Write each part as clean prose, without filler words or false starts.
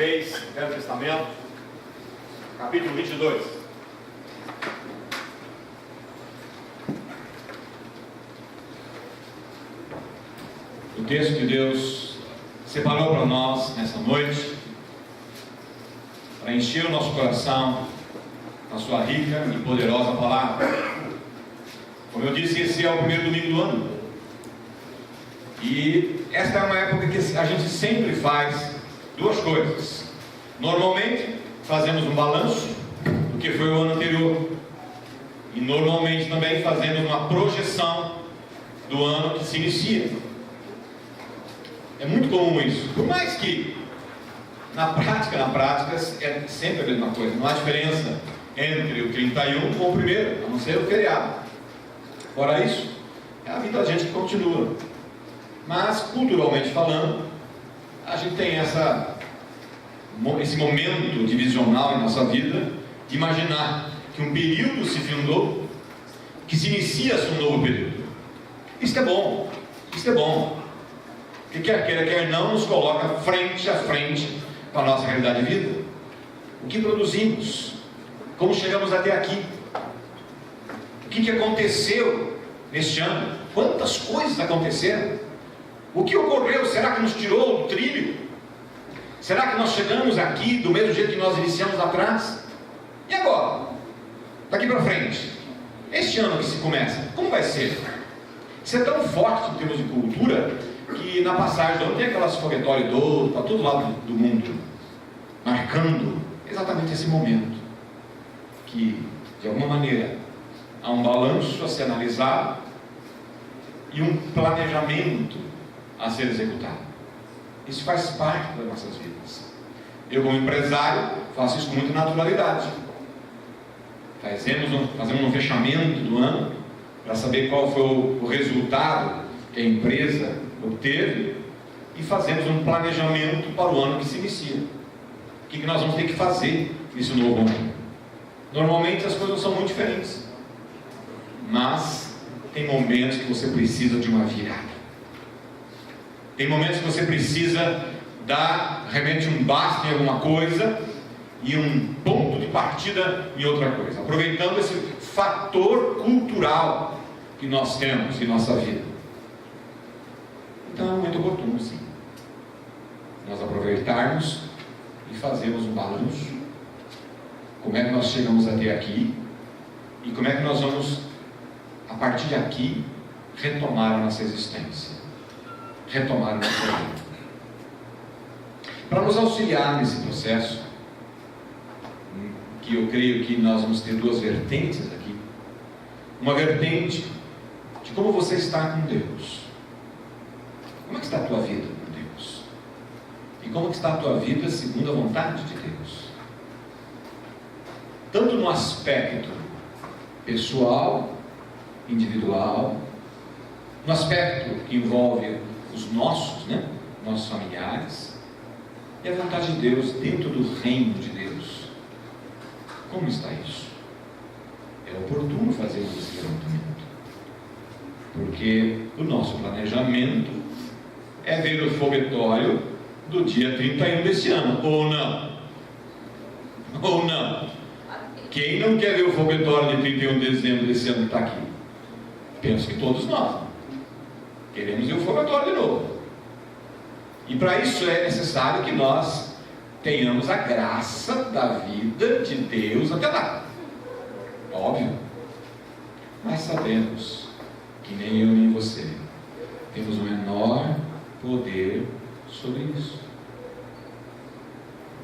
Reis, Velho Testamento, capítulo 22. O texto que Deus separou para nós nessa noite, para encher o nosso coração com a sua rica e poderosa palavra. Como eu disse, esse é o primeiro domingo do ano. E esta é uma época que a gente sempre faz duas coisas. Normalmente fazemos um balanço do que foi o ano anterior. E normalmente também fazemos uma projeção do ano que se inicia. É muito comum isso. Por mais que na prática é sempre a mesma coisa. Não há diferença entre o 31 com o primeiro, a não ser o feriado. Fora isso, é a vida da gente que continua. Mas, culturalmente falando, a gente tem esse momento divisional em nossa vida, de imaginar que um período se findou, que se inicia-se um novo período. Isso é bom, isso é bom. Que quer queira, quer não, nos coloca frente a frente com a nossa realidade de vida. O que produzimos? Como chegamos até aqui? O que aconteceu neste ano? Quantas coisas aconteceram? O que ocorreu? Será que nos tirou do trilho? Será que nós chegamos aqui do mesmo jeito que nós iniciamos lá atrás? E agora? Daqui para frente? Este ano que se começa, como vai ser? Isso é tão forte em termos de cultura, que na passagem do ano tem aquelas foguetórias para todo lado do mundo, marcando exatamente esse momento, que de alguma maneira há um balanço a ser analisado e um planejamento a ser executado. Isso faz parte das nossas vidas. Eu, como empresário, faço isso com muita naturalidade. Fazemos um fechamento do ano para saber qual foi o resultado que a empresa obteve e fazemos um planejamento para o ano que se inicia. O que nós vamos ter que fazer nesse novo ano? Normalmente as coisas são muito diferentes, mas tem momentos que você precisa de uma virada. Tem momentos que você precisa dar realmente um basta em alguma coisa e um ponto de partida em outra coisa, aproveitando esse fator cultural que nós temos em nossa vida. Então é muito oportuno, sim, nós aproveitarmos e fazermos um balanço. Como é que nós chegamos até aqui e como é que nós vamos, a partir de aqui, retomar a nossa existência, retomar a nossa vida. Para nos auxiliar nesse processo, que eu creio que nós vamos ter duas vertentes aqui. Uma vertente de como você está com Deus. Como é que está a tua vida com Deus? E como é que está a tua vida segundo a vontade de Deus? Tanto no aspecto pessoal, individual, no aspecto que envolve os nossos familiares, e a vontade de Deus dentro do reino de Deus. Como está isso? É oportuno fazermos esse levantamento, porque o nosso planejamento é ver o foguetório do dia 31 desse ano, ou não? Ou não? Quem não quer ver o foguetório de 31 de dezembro desse ano que está aqui? Penso que todos nós queremos ver o foguetório de novo. E para isso é necessário que nós tenhamos a graça da vida de Deus até lá. Óbvio. Mas sabemos que nem eu nem você temos o menor poder sobre isso.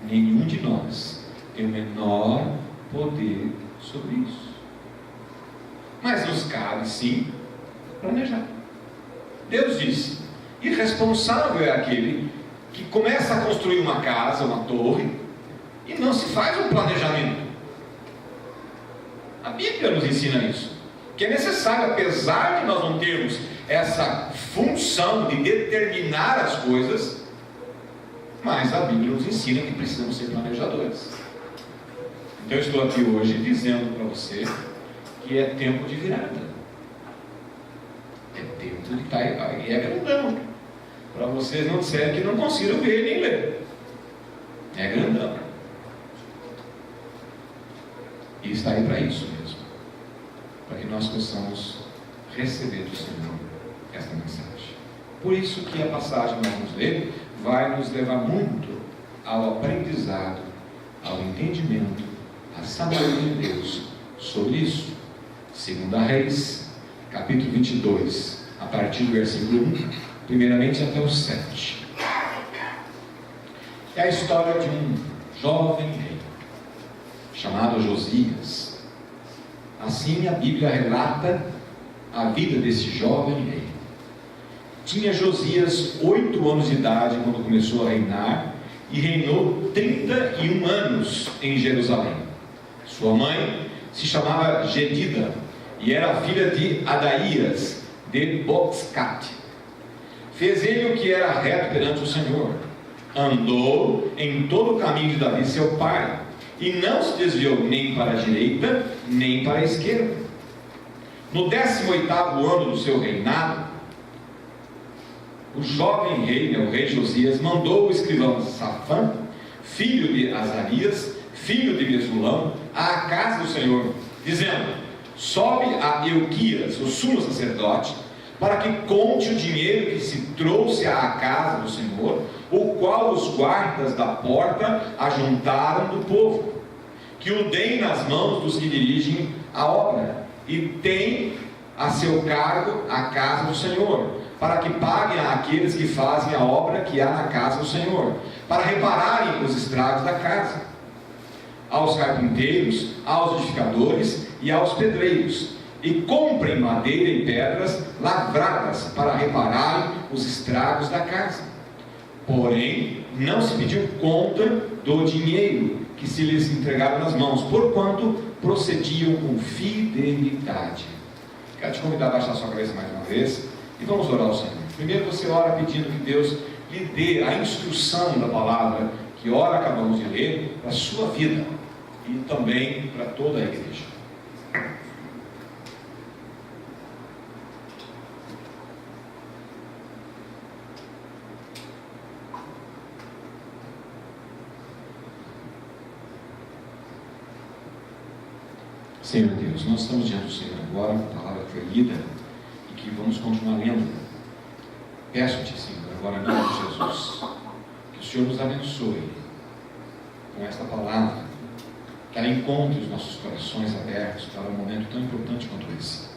Nenhum de nós tem o menor poder sobre isso. Mas nos cabe sim planejar. Deus disse: irresponsável é aquele que começa a construir uma casa, uma torre, e não se faz um planejamento. A Bíblia nos ensina isso, que é necessário, apesar de nós não termos essa função de determinar as coisas, mas a Bíblia nos ensina que precisamos ser planejadores. Então eu estou aqui hoje dizendo para você que é tempo de virada. É tempo de estar grandão, para vocês não disserem que não conseguiram ver nem ler. É grandão. E está aí para isso mesmo, para que nós possamos receber do Senhor esta mensagem. Por isso que a passagem que nós vamos ler vai nos levar muito ao aprendizado, ao entendimento, à sabedoria de Deus sobre isso. 2 Reis, capítulo 22, a partir do versículo 1, primeiramente até o 7. É a história de um jovem rei, chamado Josias. Assim a Bíblia relata a vida desse jovem rei. Tinha Josias 8 anos de idade quando começou a reinar, e reinou 31 anos em Jerusalém. Sua mãe se chamava Gedida, e era filha de Adaías, de Botzcat. Fez ele o que era reto perante o Senhor, andou em todo o caminho de Davi seu pai, e não se desviou nem para a direita, nem para a esquerda. No 18º ano do seu reinado, o jovem rei, o rei Josias, mandou o escrivão Safã, filho de Azarias, filho de Mesulão, à casa do Senhor, dizendo: sobe a Euquias, o sumo sacerdote, para que conte o dinheiro que se trouxe à casa do Senhor, o qual os guardas da porta ajuntaram do povo, que o deem nas mãos dos que dirigem a obra, e tem a seu cargo a casa do Senhor, para que paguem àqueles que fazem a obra que há na casa do Senhor, para repararem os estragos da casa, aos carpinteiros, aos edificadores e aos pedreiros, e comprem madeira e pedras lavradas para repararem os estragos da casa. Porém, não se pediu conta do dinheiro que se lhes entregaram nas mãos, porquanto procediam com fidelidade. Quero te convidar a baixar sua cabeça mais uma vez e vamos orar ao Senhor. Primeiro você ora pedindo que Deus lhe dê a instrução da palavra que ora acabamos de ler para a sua vida e também para toda a igreja. Senhor Deus, nós estamos diante do Senhor agora, a palavra que foi lida e que vamos continuar lendo. Peço-te, Senhor, agora em nome de Jesus, que o Senhor nos abençoe com esta palavra, que ela encontre os nossos corações abertos para um momento tão importante quanto esse.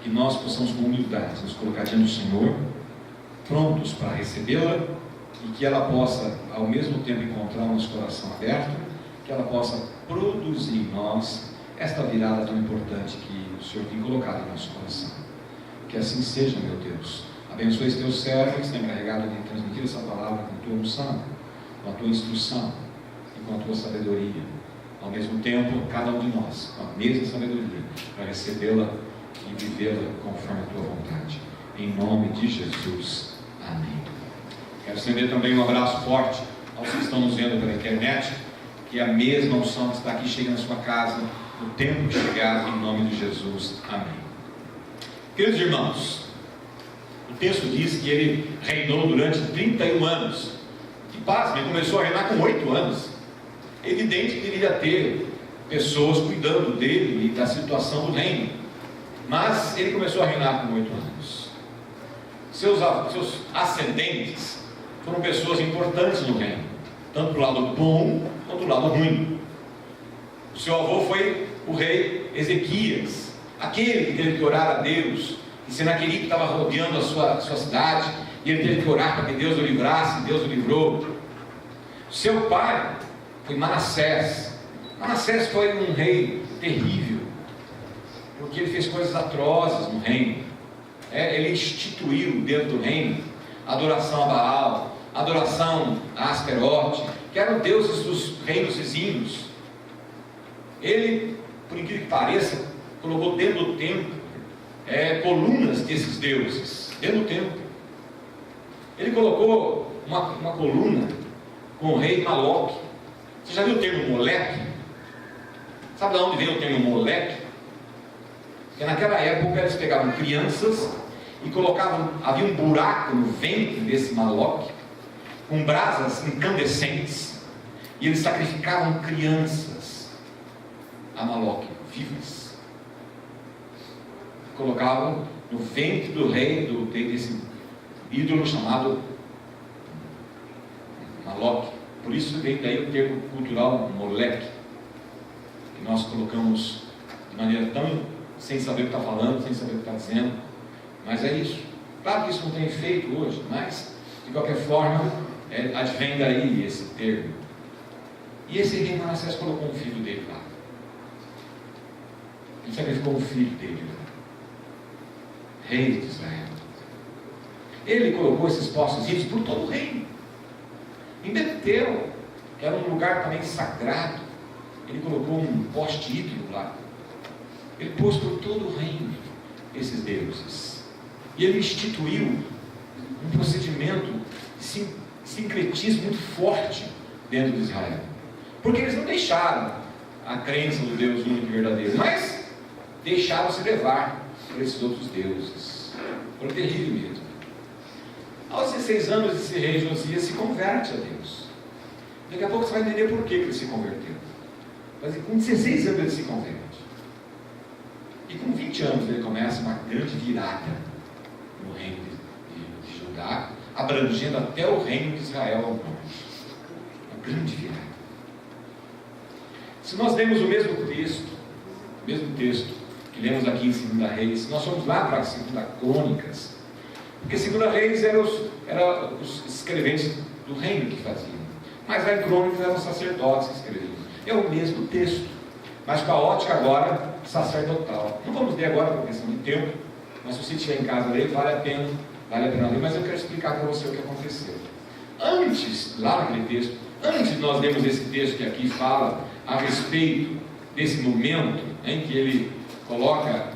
Que nós possamos com humildade nos colocar diante do Senhor, prontos para recebê-la, e que ela possa ao mesmo tempo encontrar o nosso coração aberto, que ela possa produzir em nós esta virada tão importante que o Senhor tem colocado em nosso coração. Que assim seja, meu Deus. Abençoe esse teu servo que está encarregado de transmitir essa palavra com a tua unção, com a tua instrução e com a tua sabedoria. Ao mesmo tempo, cada um de nós, com a mesma sabedoria, para recebê-la e vivê-la conforme a tua vontade. Em nome de Jesus. Amém. Quero estender também um abraço forte aos que estão nos vendo pela internet, que a mesma unção que está aqui chegue na sua casa, no tempo que chegar, em nome de Jesus. Amém. Queridos irmãos, o texto diz que ele reinou durante 31 anos. E pasmem, começou a reinar com 8 anos. É evidente que deveria ter pessoas cuidando dele e da situação do reino. Mas ele começou a reinar com 8 anos. Seus ascendentes foram pessoas importantes no reino, tanto do lado bom quanto do lado ruim. O seu avô foi o rei Ezequias, aquele que teve que orar a Deus, e Senaqueribe estava rodeando a sua cidade, e ele teve que orar para que Deus o livrasse, e Deus o livrou. Seu pai foi Manassés. Manassés foi um rei terrível, porque ele fez coisas atrozes no reino. Ele instituiu dentro do reino adoração a Baal, adoração a Asterote, que eram deuses dos reinos vizinhos. Ele, por incrível que pareça, colocou dentro do templo colunas desses deuses, dentro do templo. Ele colocou uma coluna com o rei Maloque. Você já viu o termo Moleque? Sabe de onde veio o termo Moleque? Porque naquela época eles pegavam crianças e colocavam, havia um buraco no ventre desse Maloque, com brasas incandescentes, E eles sacrificavam crianças a Moloque, vivas. Colocavam no ventre do rei, desse ídolo chamado Moloque. Por isso vem daí o termo cultural Moleque, que nós colocamos de maneira tão sem saber o que está falando, sem saber o que está dizendo. Mas é isso. Claro que isso não tem efeito hoje, mas de qualquer forma advém daí esse termo. E esse rei Manassés colocou um filho dele lá. Ele sacrificou um filho dele lá. Rei de Israel. Ele colocou esses postos ídolos por todo o reino. Em Betel, que era um lugar também sagrado, ele colocou um poste ídolo lá. Ele pôs por todo o reino esses deuses. E ele instituiu um procedimento de sincretismo muito forte dentro de Israel. Porque eles não deixaram a crença do Deus único e verdadeiro, mas deixaram-se levar por esses outros deuses. Foi terrível mesmo. Aos 16 anos, esse rei Josias se converte a Deus. Daqui a pouco você vai entender por que ele se converteu. Mas com 16 anos ele se converte. E com 20 anos ele começa uma grande virada no reino de Judá, abrangendo até o reino de Israel ao norte. Uma grande virada. Se nós lemos o mesmo texto que lemos aqui em 2 Reis, nós fomos lá para 2 Crônicas, porque 2 Reis eram os escreventes do reino que faziam, mas lá em Crônicas eram os sacerdotes que escreviam. É o mesmo texto, mas com a ótica agora sacerdotal. Não vamos ler agora por questão de tempo, mas se você estiver em casa ler, vale a pena ler, mas eu quero explicar para você o que aconteceu. Antes, lá naquele texto, antes de nós lermos esse texto que aqui fala a respeito desse momento em que ele coloca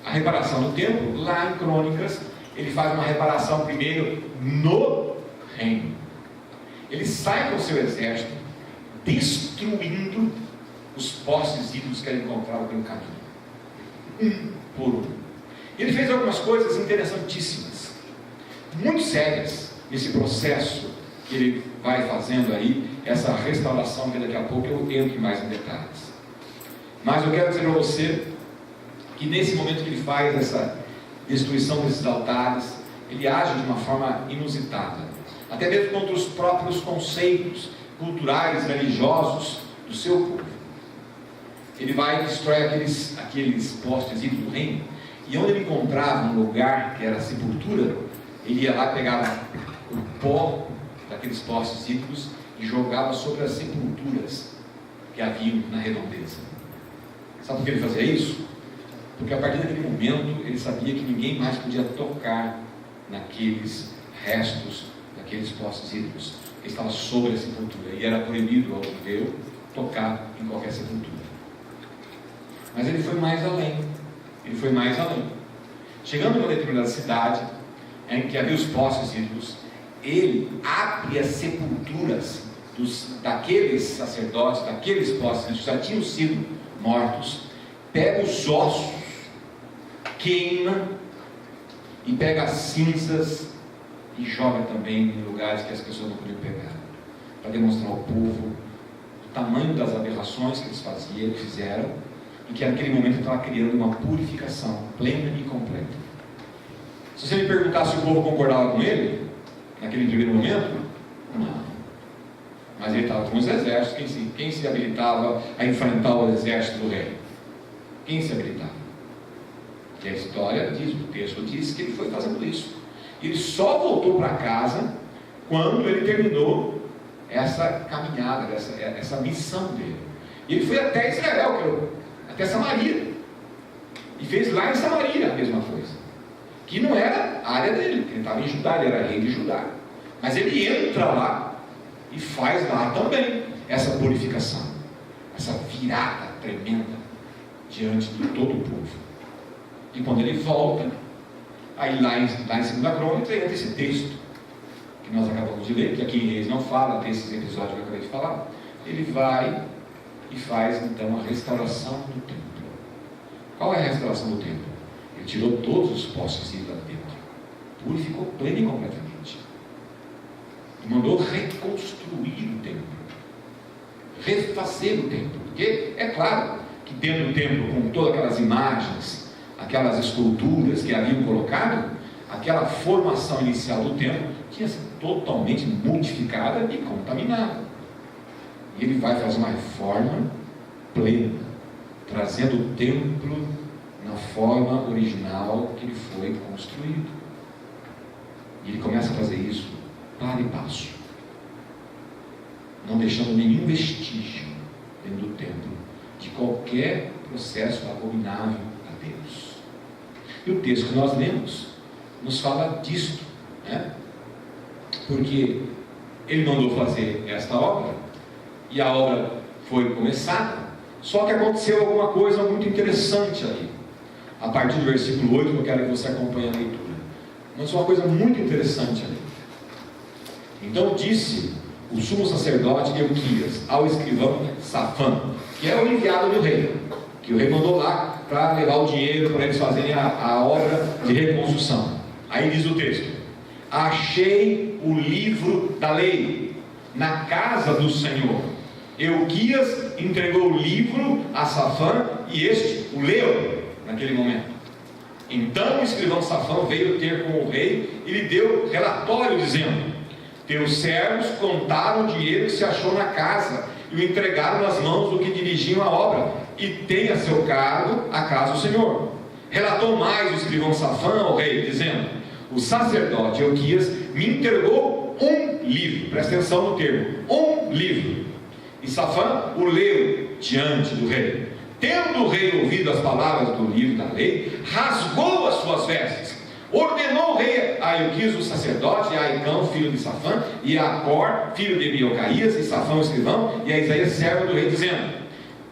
a reparação do templo, lá em Crônicas, ele faz uma reparação primeiro no reino. Ele sai com o seu exército, destruindo os postes ídolos que ele encontrava pelo caminho, um por um. Ele fez algumas coisas interessantíssimas, muito sérias, nesse processo que ele vai fazendo aí, essa restauração, que daqui a pouco eu entro mais em detalhes. Mas eu quero dizer para você que nesse momento que ele faz essa destruição desses altares, ele age de uma forma inusitada, até mesmo contra os próprios conceitos culturais, religiosos do seu povo. Ele vai e destrói aqueles postes ídolos do reino, e onde ele encontrava um lugar que era a sepultura, ele ia lá, pegava o pó daqueles postes ídolos e jogava sobre as sepulturas que haviam na redondeza. Sabe por que ele fazia isso? Porque a partir daquele momento ele sabia que ninguém mais podia tocar naqueles restos daqueles postes ídolos que estavam sobre a sepultura, e era proibido ao judeu tocar em qualquer sepultura. Mas ele foi mais além. Chegando numa determinada cidade em que havia os postes ídolos, ele abre as sepulturas daqueles sacerdotes, daqueles postes ídolos que já tinham sido mortos, pega os ossos, queima e pega as cinzas e joga também em lugares que as pessoas não podiam pegar, para demonstrar ao povo o tamanho das aberrações que eles fizeram, e que naquele momento estava criando uma purificação plena e completa. Se você me perguntar se o povo concordava com ele naquele primeiro momento, não. Mas ele estava com os exércitos. Quem se habilitava a enfrentar o exército do rei? Quem se habilitava? E a história diz, o texto diz que ele foi fazendo isso. Ele só voltou para casa quando ele terminou essa caminhada, essa missão dele. E ele foi até Israel, até Samaria, e fez lá em Samaria a mesma coisa, que não era a área dele, ele estava em Judá, ele era rei de Judá, mas ele entra lá e faz lá também essa purificação, essa virada tremenda diante de todo o povo. E quando ele volta, aí lá em 2 Crônicas entra esse texto que nós acabamos de ler, que aqui em Reis não fala desses episódios que eu acabei de falar. Ele vai e faz então a restauração do templo. Qual é a restauração do templo? Ele tirou todos os postes ídolos lá dentro, purificou plena e completamente. e mandou reconstruir o templo, refazer o templo, porque é claro que dentro do templo, com todas aquelas imagens, aquelas esculturas que haviam colocado, aquela formação inicial do templo tinha sido totalmente modificada e contaminada. E ele vai fazer uma reforma plena, trazendo o templo na forma original que ele foi construído. E ele começa a fazer isso para e passo, não deixando nenhum vestígio dentro do templo de qualquer processo abominável a Deus. E o texto que nós lemos nos fala disto, né? Porque ele mandou fazer esta obra, e a obra foi começada, só que aconteceu alguma coisa muito interessante ali. A partir do versículo 8, eu quero que você acompanhe a leitura. Mas uma coisa muito interessante ali. Então disse o sumo sacerdote Euquias ao escrivão Safã, que é o enviado do rei, que o rei mandou lá para levar o dinheiro para eles fazerem a obra de reconstrução. Aí diz o texto: achei o livro da lei na casa do Senhor. Euquias entregou o livro a Safã, e este o leu naquele momento. Então o escrivão Safã veio ter com o rei e lhe deu relatório dizendo: teus servos contaram o dinheiro que se achou na casa e o entregaram nas mãos do que dirigiam a obra, e tem a seu cargo a casa do Senhor. Relatou mais o escrivão Safã ao rei, dizendo: o sacerdote Euquias me entregou um livro. Presta atenção no termo, um livro. E Safã o leu diante do rei. Tendo o rei ouvido as palavras do livro da lei, rasgou as suas vestes. Ordenou o rei a Euquias o sacerdote, e a Aicão, filho de Safã, e a Acor, filho de Miocaías, e Safã o escrivão, e a Isaías, servo do rei, dizendo.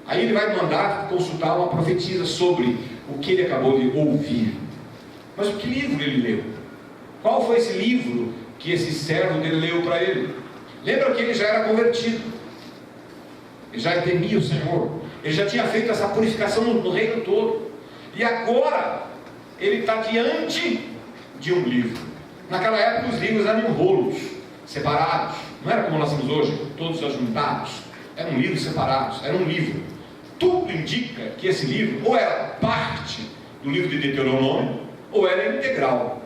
Aí ele vai mandar consultar uma profetisa sobre o que ele acabou de ouvir. Mas que livro ele leu? Qual foi esse livro que esse servo dele leu para ele? Lembra que ele já era convertido, ele já temia o Senhor, ele já tinha feito essa purificação no reino todo, e agora ele está diante de um livro. Naquela época os livros eram em rolos separados, não era como nós temos hoje, todos ajuntados. Eram livros separados, era um livro. Tudo indica que esse livro ou era parte do livro de Deuteronômio, ou era integral.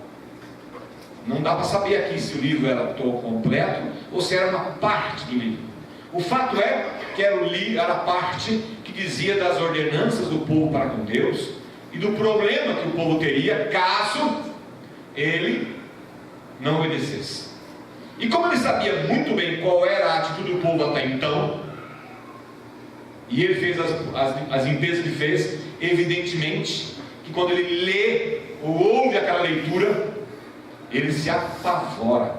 Não dá para saber aqui se o livro era todo completo ou se era uma parte do livro. O fato é que era a parte que dizia das ordenanças do povo para com Deus e do problema que o povo teria caso ele não obedecesse. E como ele sabia muito bem qual era a atitude do povo até então, e ele fez as limpezas que fez, evidentemente que quando ele lê ou ouve aquela leitura, ele se apavora.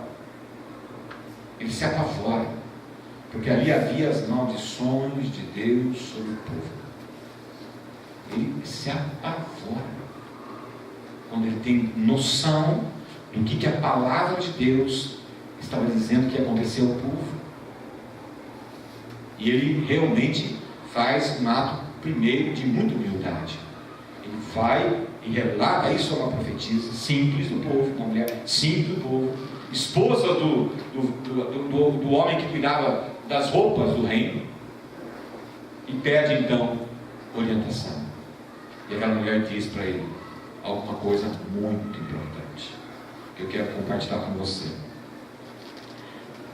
Ele se apavora, porque ali havia as maldições de Deus sobre o povo. Ele se apavora quando ele tem noção do que a palavra de Deus estava dizendo que ia acontecer ao povo. E ele realmente faz um ato primeiro de muita humildade. Ele vai e relata isso a uma profetisa simples do povo, uma mulher simples do povo, esposa do homem que cuidava das roupas do reino, e pede então orientação. E aquela mulher diz para ele alguma coisa muito importante que eu quero compartilhar com você.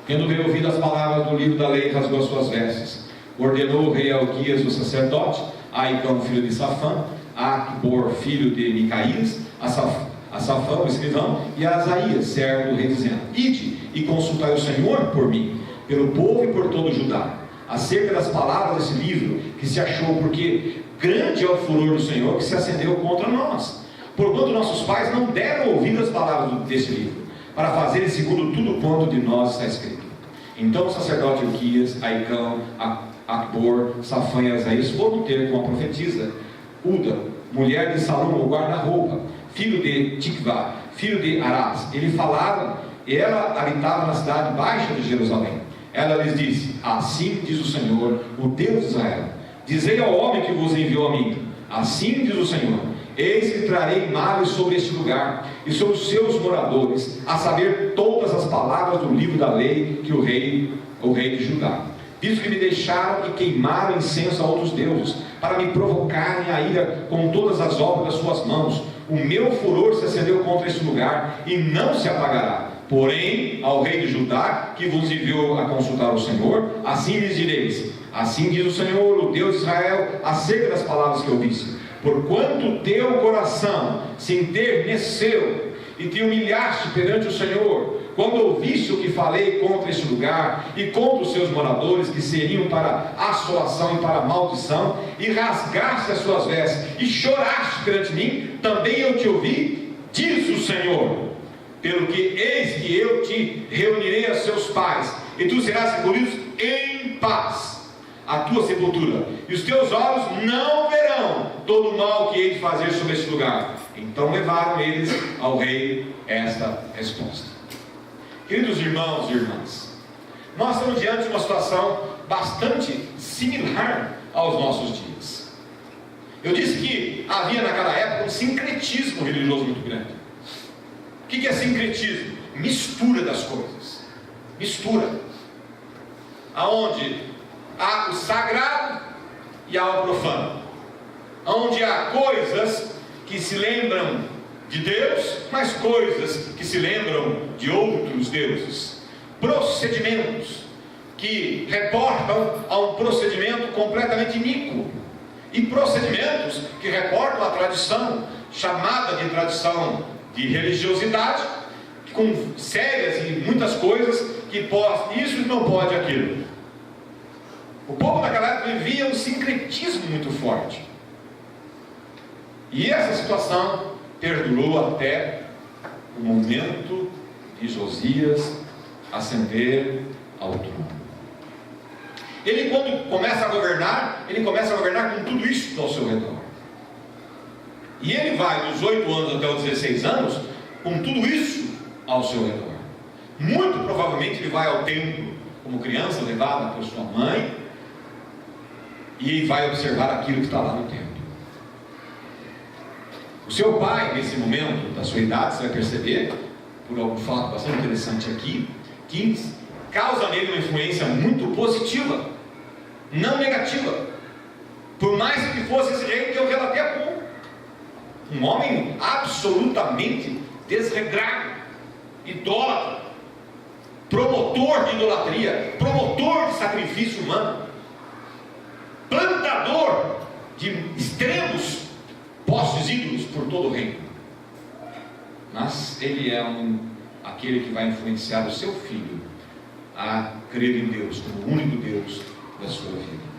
Tendo ele ouvido as palavras do livro da lei, rasgou as suas vestes. Ordenou o rei Euquias, o sacerdote, a Aicão, filho de Safã, a Acbor, filho de Micaías, a Safã, o escrivão, e a Asaías, servo do rei, dizendo: ide e consultai o Senhor por mim, pelo povo e por todo o Judá, acerca das palavras desse livro que se achou, porque grande é o furor do Senhor que se acendeu contra nós, porquanto nossos pais não deram ouvido às palavras desse livro, para fazerem segundo tudo quanto de nós está escrito. Então o sacerdote Euquias, Aicão, Acbor, Safã e Asaías foram ter com a profetisa Uda, mulher de Salom, o guarda-roupa, filho de Tikvá, filho de Arás. Eles falaram, e ela habitava na cidade baixa de Jerusalém. Ela lhes disse: assim diz o Senhor, o Deus de Israel: dizei ao homem que vos enviou a mim, assim diz o Senhor: eis que trarei males sobre este lugar e sobre os seus moradores, a saber, todas as palavras do livro da lei que o rei de Judá, visto que me deixaram e queimaram incenso a outros deuses, para me provocarem a ira com todas as obras das suas mãos. O meu furor se acendeu contra este lugar e não se apagará. Porém, ao rei de Judá, que vos enviou a consultar o Senhor, assim lhes direis: assim diz o Senhor, o Deus de Israel, acerca das palavras que ouviste. Porquanto teu coração se enterneceu e te humilhaste perante o Senhor, quando ouviste o que falei contra este lugar e contra os seus moradores, que seriam para assolação e para maldição, e rasgaste as suas vestes e choraste perante mim, também eu te ouvi, diz o Senhor. Pelo que eis que eu te reunirei a seus pais, e tu serás recolhido em paz à tua sepultura, e os teus olhos não verão todo o mal que hei de fazer sobre este lugar. Então levaram eles ao rei esta resposta. Queridos irmãos e irmãs, nós estamos diante de uma situação bastante similar aos nossos dias. Eu disse que havia naquela época um sincretismo religioso muito grande. O que é sincretismo? Mistura das coisas. Mistura. Aonde há o sagrado e há o profano. Onde há coisas que se lembram de Deus, mas coisas que se lembram de outros deuses. Procedimentos que reportam a um procedimento completamente iníquo. E procedimentos que reportam a tradição, chamada de tradição de religiosidade, com sérias e muitas coisas que pode, isso não pode aquilo. O povo naquela época vivia um sincretismo muito forte. E essa situação perdurou até o momento de Josias ascender ao trono. Ele, quando começa a governar, ele começa a governar com tudo isso ao seu redor. E ele vai dos 8 anos até os 16 anos com tudo isso ao seu redor. Muito provavelmente ele vai ao templo como criança, levada por sua mãe, e vai observar aquilo que está lá no templo. O seu pai, nesse momento da sua idade, você vai perceber, por algum fato bastante interessante aqui, que causa nele uma influência muito positiva, não negativa. Por mais que fosse esse rei que eu relatei há pouco, um homem absolutamente desregrado, idólatra, promotor de idolatria, promotor de sacrifício humano, plantador de extremos postes ídolos por todo o reino. Mas ele é aquele que vai influenciar o seu filho a crer em Deus como o único Deus da sua vida.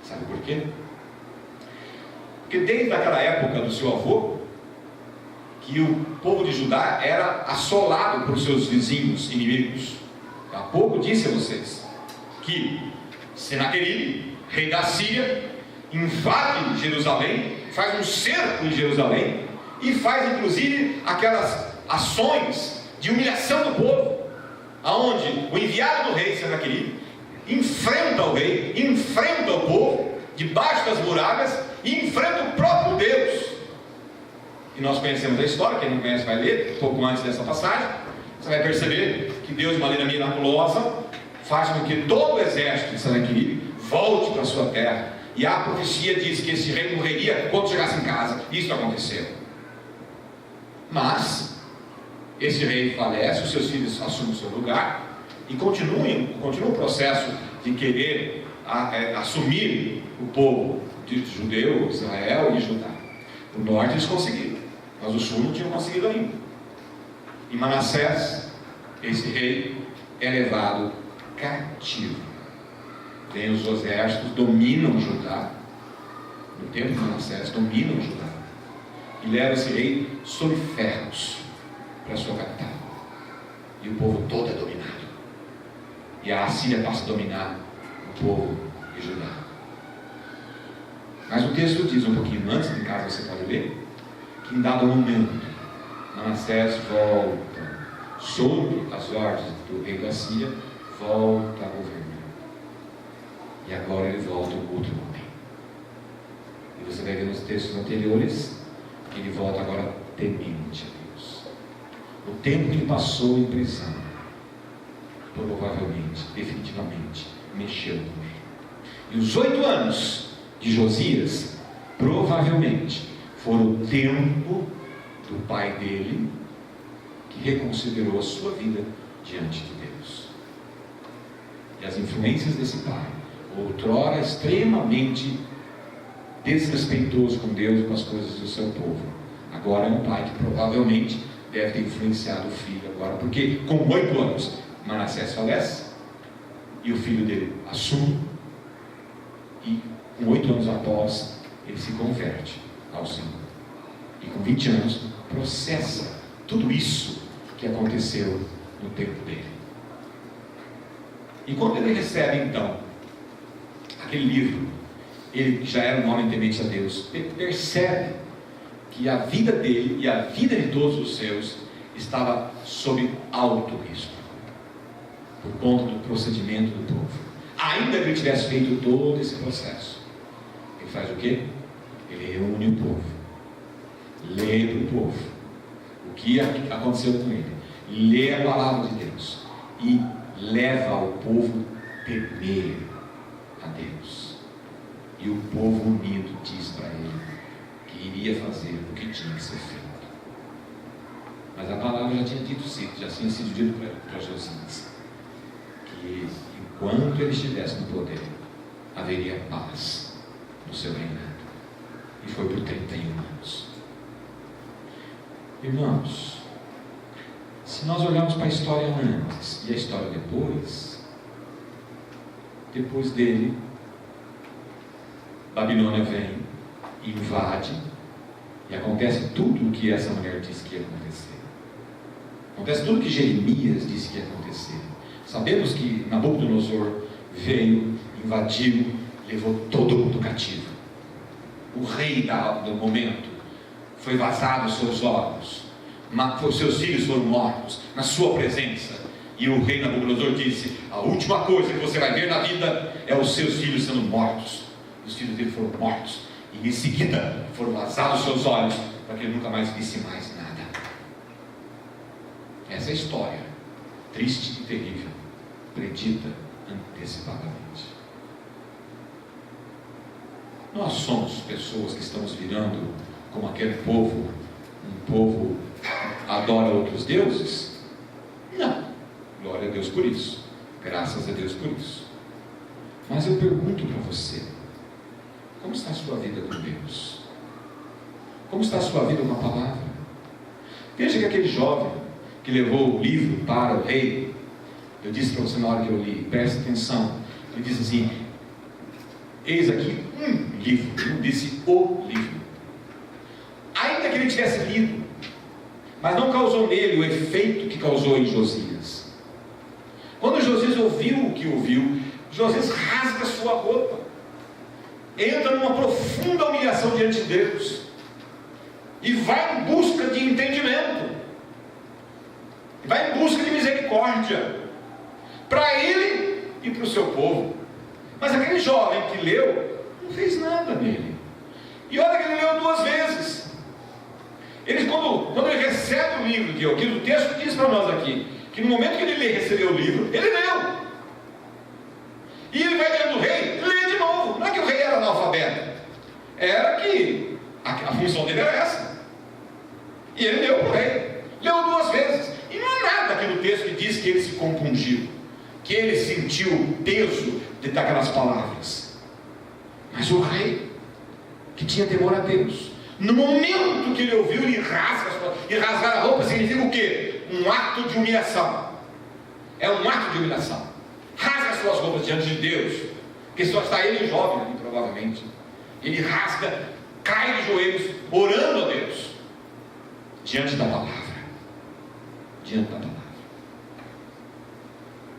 Sabe por quê? Porque desde aquela época do seu avô, que o povo de Judá era assolado por seus vizinhos inimigos. Há pouco disse a vocês que Senaqueribe, rei da Síria, invade Jerusalém, faz um cerco em Jerusalém e faz inclusive aquelas ações de humilhação do povo, aonde o enviado do rei Senaqueribe enfrenta o rei, enfrenta o povo debaixo das muralhas e enfrenta o próprio Deus. E nós conhecemos a história, quem não conhece vai ler um pouco antes dessa passagem. Você vai perceber que Deus, de maneira miraculosa, faz com que todo o exército de Senaqueribe volte para a sua terra. E a profecia diz que esse rei morreria quando chegasse em casa. Isso aconteceu. Mas esse rei falece, os seus filhos assumem o seu lugar e continua o processo de querer assumir o povo de judeu, Israel e Judá. O norte eles conseguiram, mas o sul não tinham conseguido ainda. E Manassés, esse rei, é levado cativo. Vem os exércitos, dominam Judá. No tempo de Manassés, dominam Judá. E leva esse rei sob ferros para a sua capital. E o povo todo é dominado. E a Assíria passa a dominar o povo de Judá. Mas o texto diz um pouquinho antes, em casa você pode ler, que em dado momento, Manassés volta, sob as ordens do rei da Síria, volta a governar. E agora ele volta um outro homem. E você vai ver nos textos anteriores ele volta agora temente a Deus. O tempo que ele passou em prisão, provavelmente, definitivamente, mexeu com ele. E os 8 anos de Josias, provavelmente, foram o tempo do pai dele, que reconsiderou a sua vida diante de Deus. E as influências desse pai, outrora extremamente desrespeitoso com Deus e com as coisas do seu povo, agora é um pai que provavelmente deve ter influenciado o filho agora, porque com 8 anos Manassés falece e o filho dele assume, e com 8 anos após ele se converte ao Senhor, e com 20 anos processa tudo isso que aconteceu no tempo dele. E quando ele recebe então aquele livro, ele já era um homem temente a Deus, ele percebe que a vida dele e a vida de todos os seus estava sob alto risco, por conta do procedimento do povo. Ainda que ele tivesse feito todo esse processo, ele faz o quê? Ele reúne o povo, lê para o povo o que aconteceu com ele, lê a palavra de Deus e leva o povo a temer a Deus. E o povo unido diz para ele que iria fazer o que tinha que ser feito. Mas a palavra já tinha sido dito para Josias, que enquanto ele estivesse no poder, haveria paz no seu reinado. E foi por 31 anos. Irmãos, se nós olharmos para a história antes e a história depois dele, Babilônia vem, invade, e acontece tudo o que essa mulher disse que ia acontecer. Acontece tudo o que Jeremias disse que ia acontecer. Sabemos que Nabucodonosor veio, invadiu, levou todo mundo cativo. O rei do momento foi vazado os seus olhos, os seus filhos foram mortos na sua presença. E o rei Nabucodonosor disse: a última coisa que você vai ver na vida é os seus filhos sendo mortos. Os filhos dele foram mortos, e em seguida foram vazados os seus olhos, para que ele nunca mais visse mais nada. Essa é a história triste e terrível, predita antecipadamente. Nós somos pessoas que estamos virando como aquele povo, um povo que adora outros deuses? Não, glória a Deus por isso, graças a Deus por isso. Mas eu pergunto para você, como está a sua vida com Deus? Como está a sua vida com a palavra? Veja que aquele jovem que levou o livro para o rei, eu disse para você na hora que eu li, preste atenção, ele disse assim: eis aqui um livro, ele não disse o livro. Ainda que ele tivesse lido, mas não causou nele o efeito que causou em Josias. Quando Josias ouviu o que ouviu, Josias rasga sua roupa, entra numa profunda humilhação diante de Deus e vai em busca de entendimento, vai em busca de misericórdia para ele e para o seu povo. Mas aquele jovem que leu não fez nada nele. E olha que ele leu 2 vezes. Quando ele recebe o livro, que o texto diz para nós aqui, que no momento que ele recebeu o livro, ele leu. E ele vai diante do rei, lê de novo. Não é que o rei era analfabeto, era que a função dele era essa. E ele leu para o rei, leu 2 vezes. E não é nada aqui no texto que diz que ele se compungiu, que ele sentiu o peso daquelas palavras. Mas o rei, que tinha temor a Deus, no momento que ele ouviu, ele rasgar a roupa significa o quê? Um ato de humilhação. É um ato de humilhação. Rasga as suas roupas diante de Deus, porque só está ele jovem ali, provavelmente. Ele rasga, cai de joelhos, orando a Deus, diante da palavra. Diante da palavra.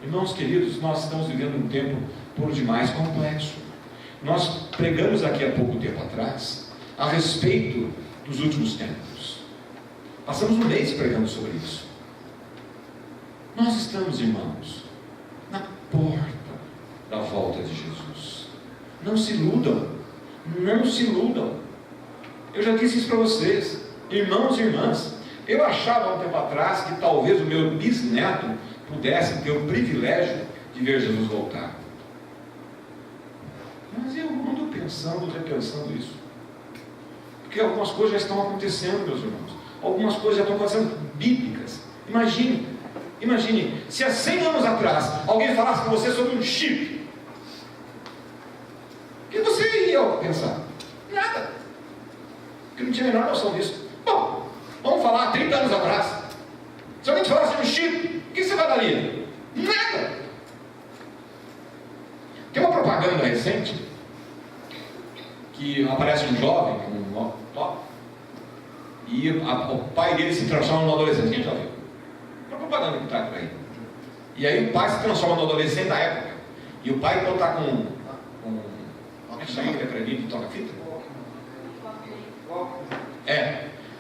Irmãos queridos, nós estamos vivendo um tempo por demais complexo. Nós pregamos aqui há pouco tempo atrás a respeito dos últimos tempos. Passamos um mês pregando sobre isso. Nós estamos, irmãos, na porta da volta de Jesus. Não se iludam. Não se iludam. Eu já disse isso para vocês. Irmãos e irmãs, eu achava há um tempo atrás que talvez o meu bisneto pudesse ter o privilégio de ver Jesus voltar. Mas eu ando pensando, repensando isso. Porque algumas coisas já estão acontecendo, meus irmãos. Algumas coisas já estão acontecendo bíblicas. Imagine, se há 100 anos atrás alguém falasse com você sobre um chip, o que você ia pensar? Nada. Porque não tinha a menor noção disso. Bom, vamos falar há 30 anos atrás. Se alguém te falasse de um chip, o que você falaria? Nada. Tem uma propaganda recente que aparece um jovem com um top e o pai dele se transforma num adolescente. Quem já viu? Uma propaganda que está por aí. E aí o pai se transforma no adolescente da época. E o pai então está com como é que chama aquele acredito de toca-fita?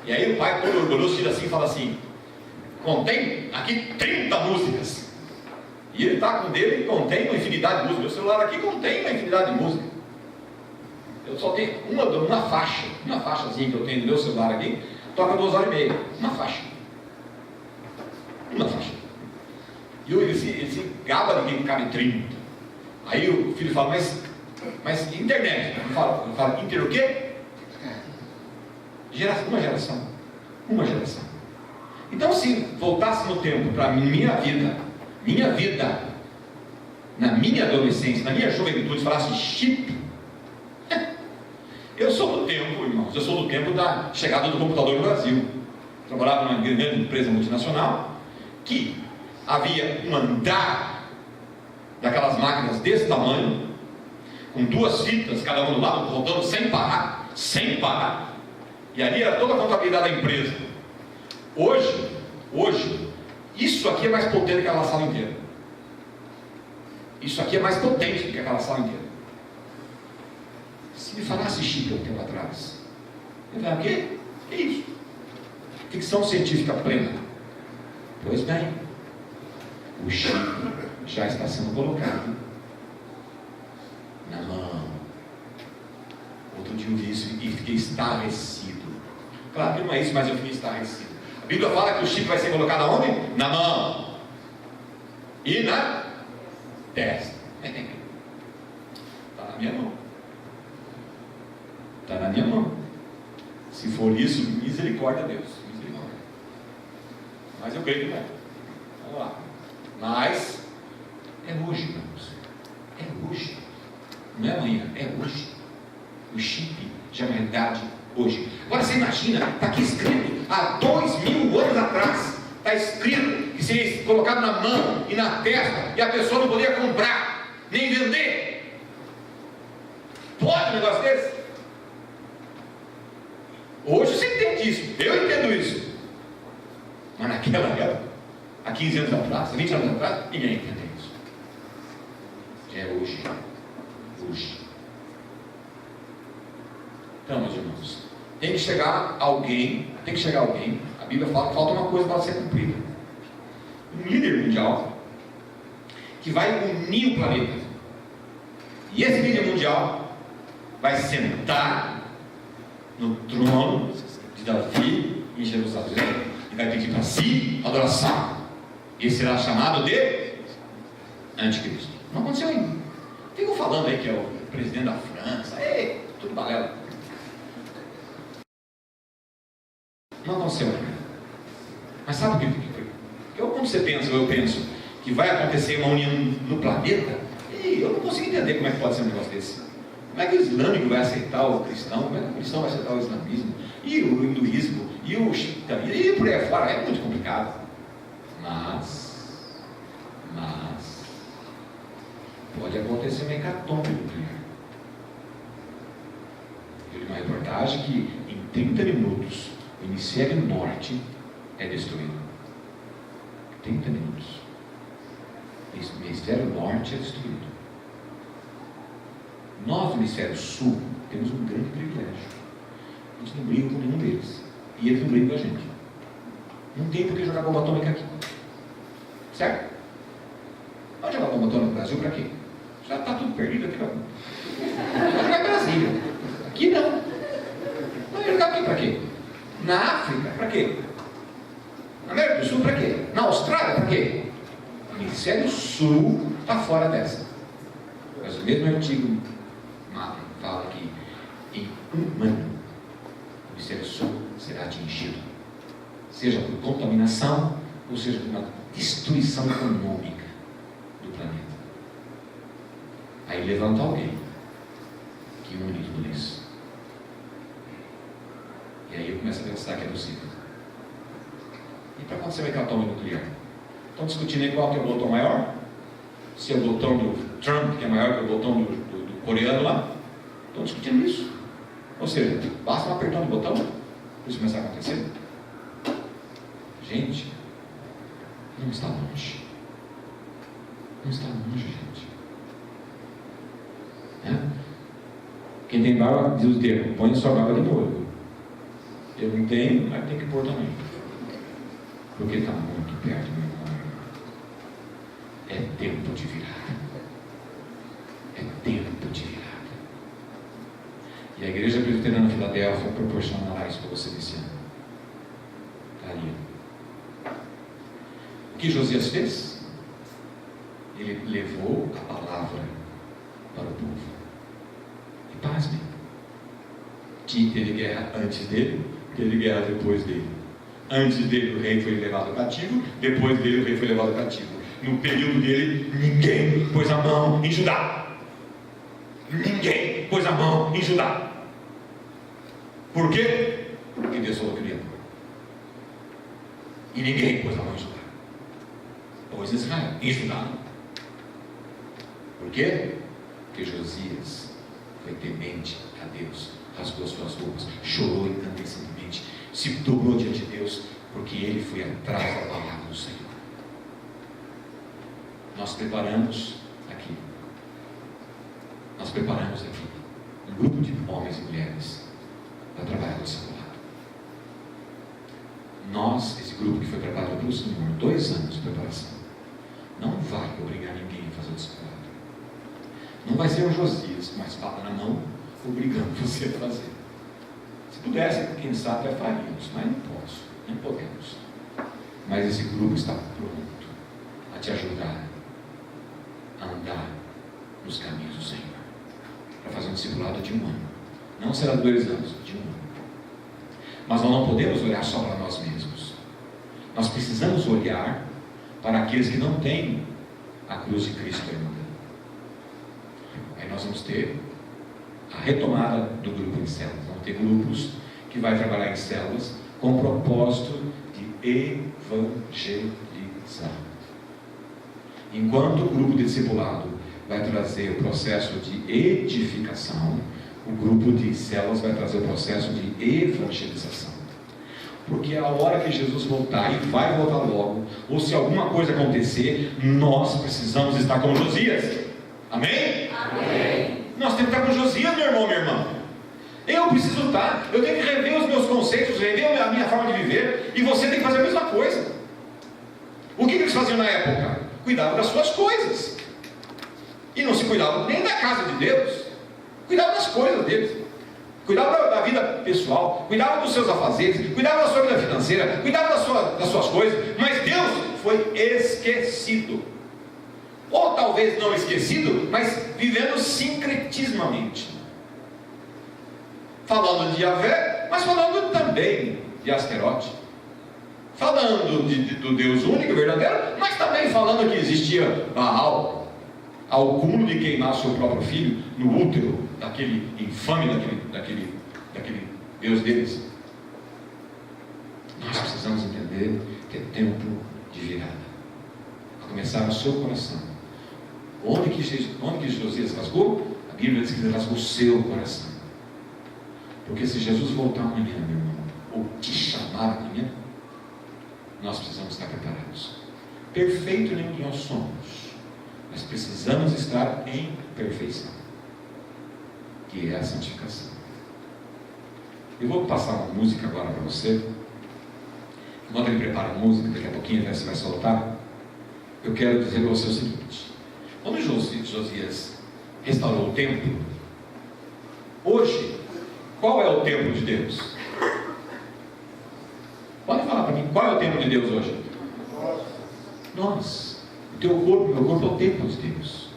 E aí o pai todo orgulhoso tira assim e fala assim: contém aqui 30 músicas. E ele está com o dele e contém uma infinidade de músicas. Meu celular aqui contém uma infinidade de músicas. Eu só tenho uma faixazinha que eu tenho no meu celular aqui, toca 2 horas e meia. Uma faixa. E ele se gaba de que cabe 30. Aí o filho fala, mas internet? Eu falo, inter o quê? Uma geração. Então, se voltasse no tempo para minha vida, na minha adolescência, na minha juventude, falasse chip, eu sou do tempo, irmãos, da chegada do computador no Brasil. Trabalhava numa grande empresa multinacional, que havia um andar daquelas máquinas desse tamanho, com 2 fitas, cada uma do lado, rodando sem parar, e ali era toda a contabilidade da empresa. Hoje, isso aqui é mais potente do que aquela sala inteira. Isso aqui é mais potente do que aquela sala inteira. Se me falasse chip há um tempo atrás, eu falava, o quê? Que é isso? Ficção científica plena. Pois bem, o chip já está sendo colocado na mão. Outro dia eu vi isso e fiquei estarrecido. Claro que não é isso, mas eu fiquei estarrecido. A Bíblia fala que o chip vai ser colocado aonde? Na mão e na testa. Está na minha mão. Está na minha mão. Se for isso, misericórdia a Deus. Misericórdia. Mas eu creio que não é. Vamos lá. Mas é hoje, irmãos. É hoje. Não é amanhã, é hoje. O chip já é uma realidade hoje. Agora você imagina, está aqui escrito, há 2000 anos atrás, está escrito que seria colocado na mão e na testa, e a pessoa não podia comprar, nem vender. Pode um negócio desse? Hoje você entende isso, eu entendo isso. Mas naquela época, há 15 anos atrás, 20 anos atrás, ninguém entende isso. Já é hoje. Hoje. Então, meus irmãos, tem que chegar alguém, a Bíblia fala que falta uma coisa para ser cumprida. Um líder mundial que vai unir o planeta. E esse líder mundial vai sentar no trono de Davi em Jerusalém e vai pedir para si adoração. Esse será chamado de Anticristo. Não aconteceu ainda. Ficam falando aí que é o presidente da França, tudo balela. Não aconteceu ainda. Mas sabe o que foi? Porque quando você pensa, ou eu penso, que vai acontecer uma união no planeta, eu não consigo entender como é que pode ser um negócio desse. Como é que o islâmico vai aceitar o cristão? Como é que o cristão vai aceitar o islamismo? E o hinduísmo? E o xitanismo? E por aí fora? É muito complicado. Mas pode acontecer uma hecatombe nuclear. Eu li uma reportagem que em 30 minutos o hemisfério norte é destruído. 30 minutos. O hemisfério norte é destruído. Nós, no hemisfério sul, temos um grande privilégio. A gente não briga com nenhum deles. E eles não brigam com a gente. Não tem por que jogar bomba atômica aqui. Certo? Pode jogar bomba atômica no Brasil para quê? Já está tudo perdido aqui, não. Vai jogar em Brasília. Aqui não. Vai jogar aqui para quê? Na África, para quê? Na América do Sul, para quê? Na Austrália, para quê? O hemisfério sul está fora dessa. Mas o mesmo artigo fala que em um ano o hemisfério sul será atingido, seja por contaminação ou seja por uma destruição econômica do planeta. Aí levanta alguém que une tudo isso. E aí eu começo a pensar que é possível. E para quando você vai ter atome nuclear? Estão discutindo aí qual que é o botão maior? Se é o botão do Trump, que é maior que o botão do coreano lá. Estão discutindo isso. Ou seja, basta um apertar o botão para isso começar a acontecer. Gente, não está longe. Não está longe, gente. Quem tem barba, diz o termo, põe sua barba de molho. Eu não tenho, mas tem que pôr também. Porque está muito perto, meu irmão. É tempo de virada. É tempo de virada. E a Igreja Presbiteriana Filadélfia proporcionará isso para você nesse ano. Está ali. O que Josias fez? Ele levou a palavra para o povo. E pasmem. Teve guerra antes dele, teve guerra depois dele. Antes dele o rei foi levado cativo, depois dele o rei foi levado cativo. No período dele, ninguém pôs a mão em Judá. Ninguém pôs a mão em Judá. Por quê? Porque Deus falou que ele ia pôr. E ninguém pôs a mão em Judá. Pôs Israel, em Judá não. Por quê? Porque Josias foi temente a Deus, rasgou suas roupas, chorou encarecidamente, se dobrou diante de Deus, porque ele foi atrás da palavra do Senhor. Nós preparamos aqui um grupo de homens e mulheres para trabalhar no discipulado. Nós, esse grupo que foi preparado pelo Senhor, 2 anos de preparação, não vai obrigar ninguém a fazer o discipulado. Não vai ser o Josias com uma espada na mão obrigando você a fazer. Se pudesse, quem sabe, faríamos, mas não posso, não podemos. Mas esse grupo está pronto a te ajudar a andar nos caminhos do Senhor, para fazer um discipulado de 1 ano. Não será 2 anos, de 1 ano. Mas nós não podemos olhar só para nós mesmos. Nós precisamos olhar para aqueles que não têm a cruz de Cristo ainda. Aí nós vamos ter a retomada do grupo em células. Vamos ter grupos que vai trabalhar em células com o propósito de evangelizar. Enquanto o grupo de discipulado vai trazer o processo de edificação, o grupo de células vai trazer o processo de evangelização. Porque a hora que Jesus voltar, e vai voltar logo, ou se alguma coisa acontecer, nós precisamos estar com Josias. Amém? Amém. Nós temos que estar com Josias, meu irmão, minha irmã. Eu preciso estar, eu tenho que rever os meus conceitos, rever a minha forma de viver, e você tem que fazer a mesma coisa. O que eles faziam na época? Cuidavam das suas coisas, e não se cuidavam nem da casa de Deus, cuidavam das coisas deles, cuidavam da vida pessoal, cuidavam dos seus afazeres, cuidavam da sua vida financeira, cuidavam das suas coisas, mas Deus foi esquecido, ou talvez não esquecido, mas vivendo sincretismamente, falando de Yahvé, mas falando também de Asterote, falando do Deus único, verdadeiro, mas também falando que existia Baal, ao cúmulo de queimar seu próprio filho no útero daquele infame, daquele Deus deles. Nós precisamos entender que é tempo de virada, a começar no seu coração. Onde que Josias rasgou? A Bíblia diz que ele rasgou o seu coração. Porque se Jesus voltar amanhã, meu irmão, ou te chamar amanhã, nós precisamos estar preparados. Perfeito nenhum de nós somos, mas precisamos estar em perfeição, que é a santificação. Eu vou passar uma música agora para você. Enquanto ele prepara a música, daqui a pouquinho você vai soltar, eu quero dizer para você o seguinte: quando Josias restaurou o templo, hoje, qual é o templo de Deus? Pode falar para mim, qual é o templo de Deus hoje? Nós. O teu corpo, meu corpo é o templo de Deus.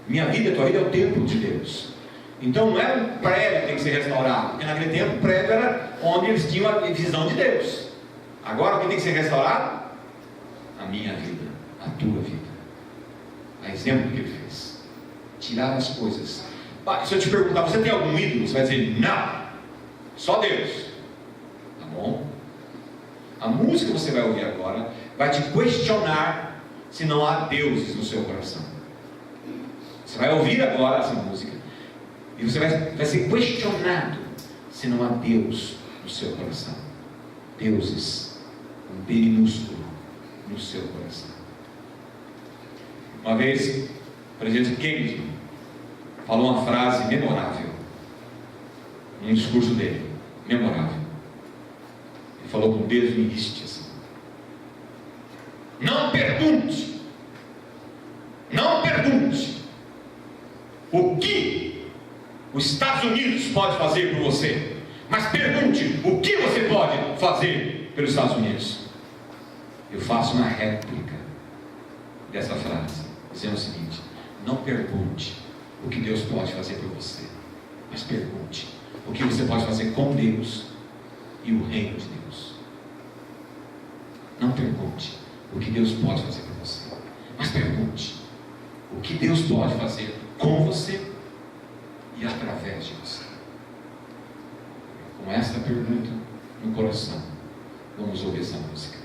Minha vida, tua vida é o templo de Deus. Então não era um prédio que tem que ser restaurado, porque naquele tempo o prédio era onde eles tinham a visão de Deus. Agora o que tem que ser restaurado? A minha vida, a tua vida. A exemplo do que ele fez. Tirar as coisas. Se eu te perguntar, você tem algum ídolo? Você vai dizer, não. Só Deus. Tá bom? A música que você vai ouvir agora vai te questionar se não há deuses no seu coração. Você vai ouvir agora essa música e você vai ser questionado se não há Deus no seu coração. Deuses, um D minúsculo no seu coração. Uma vez, o presidente Kennedy falou uma frase memorável num discurso dele, memorável. Ele falou com dedos no início assim: não pergunte o que os Estados Unidos pode fazer por você, mas pergunte o que você pode fazer pelos Estados Unidos. Eu faço uma réplica dessa frase, dizendo o seguinte: não pergunte o que Deus pode fazer por você, mas pergunte o que você pode fazer com Deus e o reino de Deus. Não pergunte o que Deus pode fazer por você, mas pergunte o que Deus pode fazer com você e através de você. Com esta pergunta no coração, vamos ouvir essa música.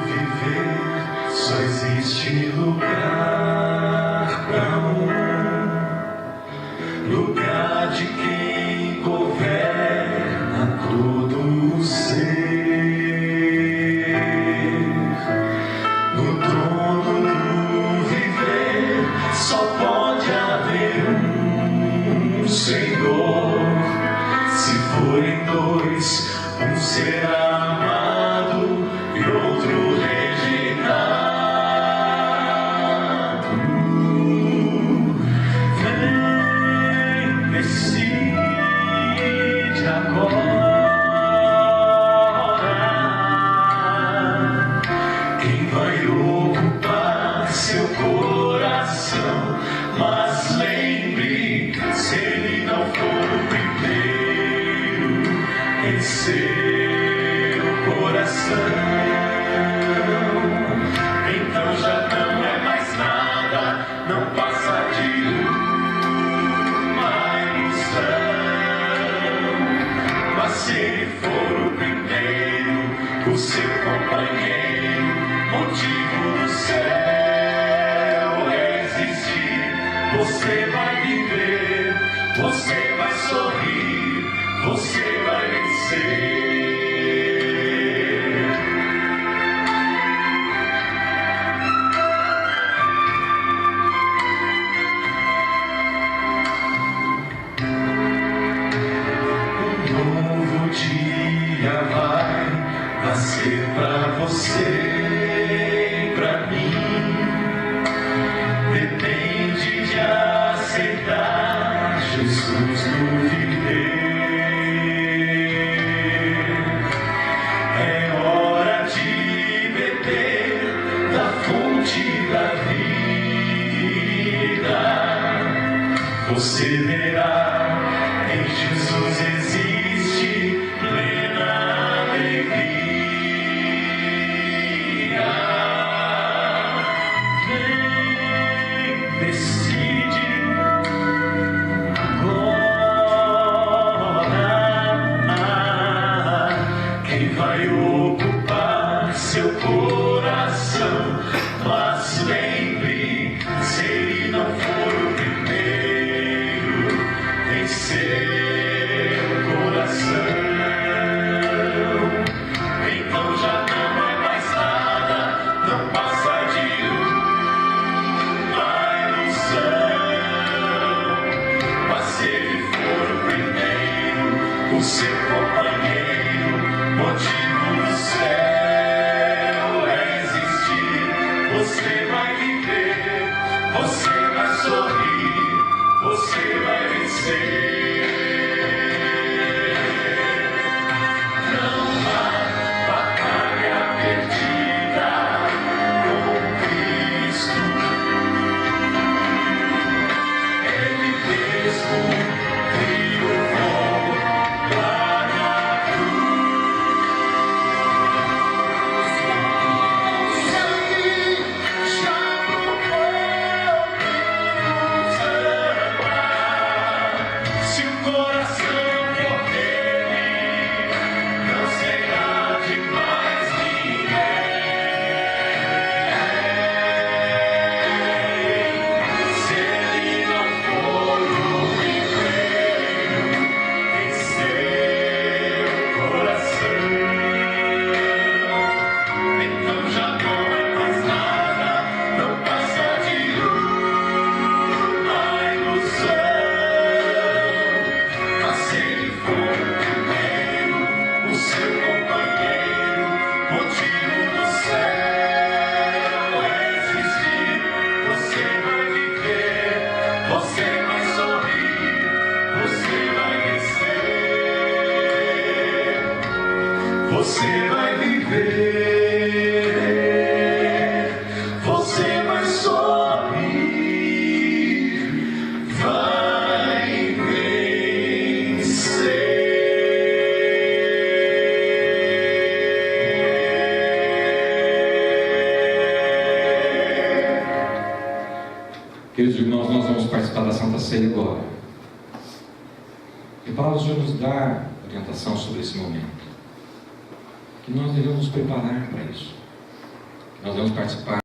Viver só existe lugar para lugar de quem governa todo o ser. No trono do viver só pode haver um Senhor. Se forem dois, um será amado e outro rejeitado. Vem, decide agora quem vai ocupar seu coração. Mas lembre, se ele não for o primeiro em seu coração, então já não é mais nada, não passa de uma ilusão. Mas se ele for o primeiro, o seu companheiro, motivo do céu existir, você vai viver, você vai sorrir, você vai vencer. Dia vai nascer pra você e pra mim. Depende de aceitar Jesus no viver. É hora de beber da fonte da vida. Você verá, em Jesus existe plena alegria. Vem, decide agora quem vai ocupar seu coração. Mas lembre, se ele não for o primeiro em seu coração, então já não é mais nada, não passa de uma ilusão. Mas se ele for o primeiro, o seu companheiro, motivo do céu é existir, você vai Você vai viver, você vai sorrir, vai vencer. Queridos irmãos, nós vamos participar da Santa Ceia agora. E a palavra do Senhor nos dá orientação sobre esse momento. Que nós devemos nos preparar para isso. Que nós devemos participar